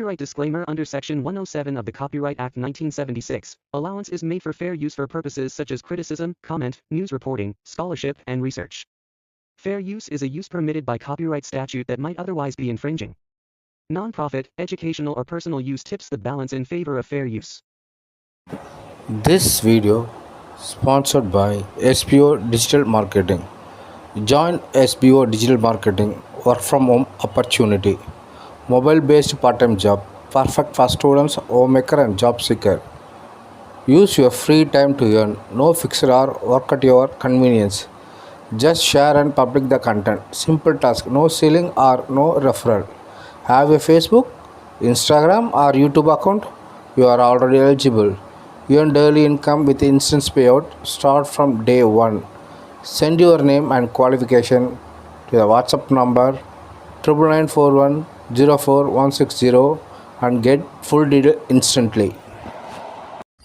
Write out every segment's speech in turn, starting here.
Copyright disclaimer. Under Section 107 of the Copyright Act 1976, allowance is made for fair use for purposes such as criticism, comment, news reporting, scholarship, and research. Fair use is a use permitted by copyright statute that might otherwise be infringing. Non-profit, educational, or personal use tips the balance in favor of fair use. This video sponsored by SBO Digital Marketing. Join SBO Digital Marketing work from home opportunity. Mobile based part-time job, perfect for students, homemaker and job seeker. Use your free time to earn. No fixed hour, work at your convenience. Just share and publish the content. Simple task, no selling or no referral. Have a Facebook, Instagram or YouTube account? You are already eligible. Earn daily income with instant payout. Start from day 1. Send your name and qualification to the WhatsApp number 9941 04160 and get full detail instantly.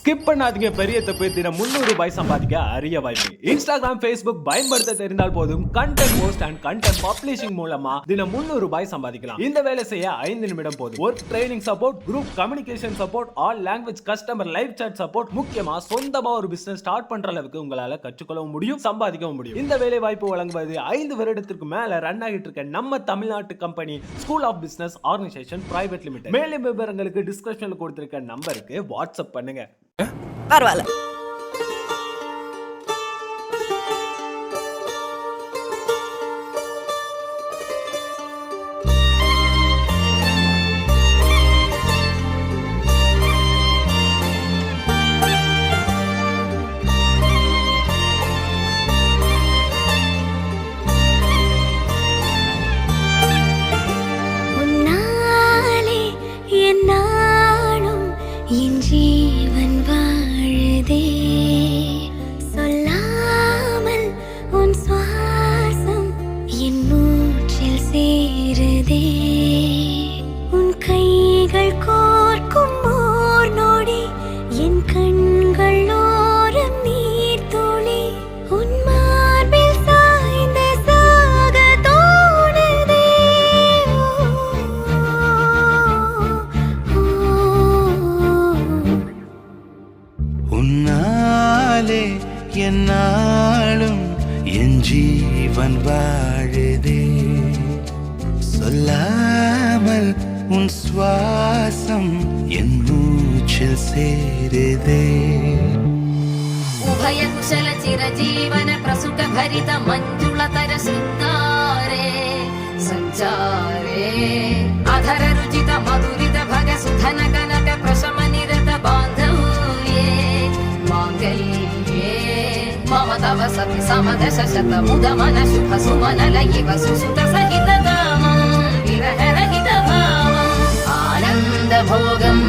Skip பண்ணாதீங்க. பெரிய தப்பு. தினம் 300 ரூபாய் சம்பாதிக்க அரிய வாய்ப்பு. Instagram, Facebook பயன்படுத்த தெரிந்தால் போதும். Content post and content publishing மூலமா தினம் 300 ரூபாய் சம்பாதிக்கலாம். இந்த வேலை செய்ய 5 நிமிடம் போதும். Work training support, group communication support, all language customer live chat support, முக்கியமா சொந்தமா ஒரு பிசினஸ் ஸ்டார்ட் பண்ற அளவுக்கு உங்களால கற்றுக்கொள்ளவும் முடியும், சம்பாதிக்கவும் முடியும். இந்த வேலை வாய்ப்பு வழங்குவது 5 வருடத்திற்கு மேல ரன் ஆகிட்டு இருக்க நம்ம தமிழ்நாட்டு company school of business organisation private limited. மேலும் விவரங்களுக்கு டிஸ்கிரிப்ஷன்ல கொடுத்திருக்க நம்பருக்கு வாட்ஸ்அப் பண்ணுங்க. பரவாயில்ல. என்னாலும் என் ஜீவன் வாழுதே, சொல்லாமல் உன் சுவாசம் என் மூச்சில் சேருதே. உபய குசல சிரஜீவன பிரசுக பரித மஞ்சுளதர சிங்காரே சஞ்சாரே அதர ருஜித மதுரித பக சுதன கனக பிரசம நிரத பாந்தவ்யே மாங்கல்யே மம தவ சதி சமதச சத முத மன சுப சுமன லயிவ சுசுத சகித காமம் விரஹ ரஹித பாவம் ஆனந்த போகம்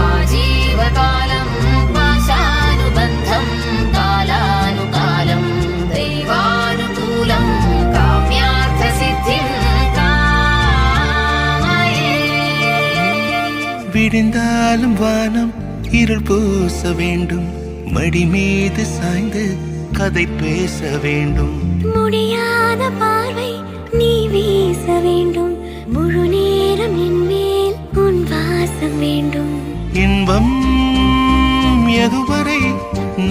ஆஜீவகாலம் பாஷானுபந்தம் காலானுகாலம் தெய்வானுகூலம் காம்யார்த்த சித்திம் காமயே. விடிந்தாலும் வானம் இருள் பூச வேண்டும், மடி மீது சாய்ந்து கதை பேச வேண்டும். முடியாத பார்வை நீ வீச வேண்டும், முழு நேரம் என் மேல் உன் வாசம் வேண்டும். இன்பம் எதுவரை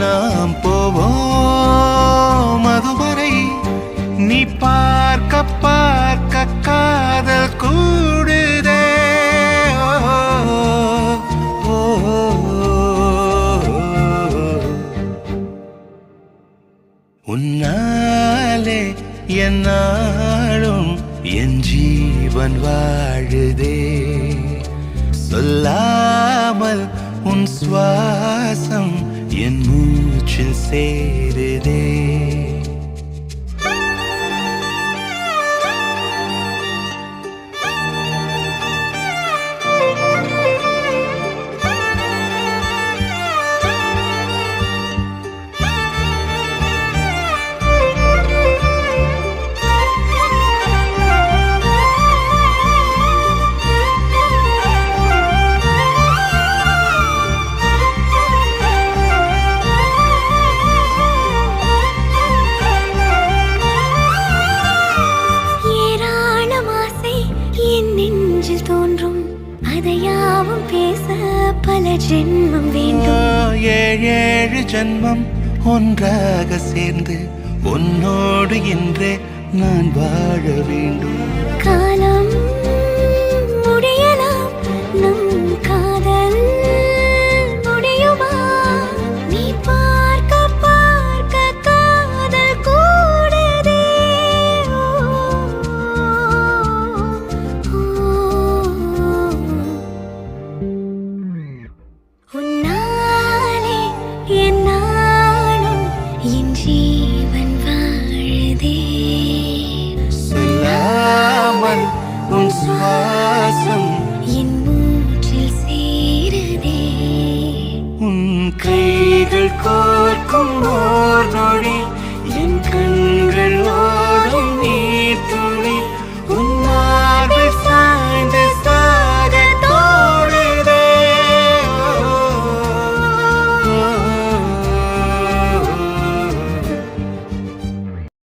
நாம் போவோம், அதுவரை நீ பார்க்க பார்க்க காதல் கூடுதே. உன்னாலே என்னாலும் என் ஜீவன் வாழுதே, சொல்லாமல் உன் சுவாசம் என் மூச்சில் சேருதே. யாவும் பேச பல ஜென்மம் வேண்டும். ஏழு ஜென்மம் ஒன்றாக சேர்ந்து உன்னோடு இன்றே நான் வாழ வேண்டும். காலம்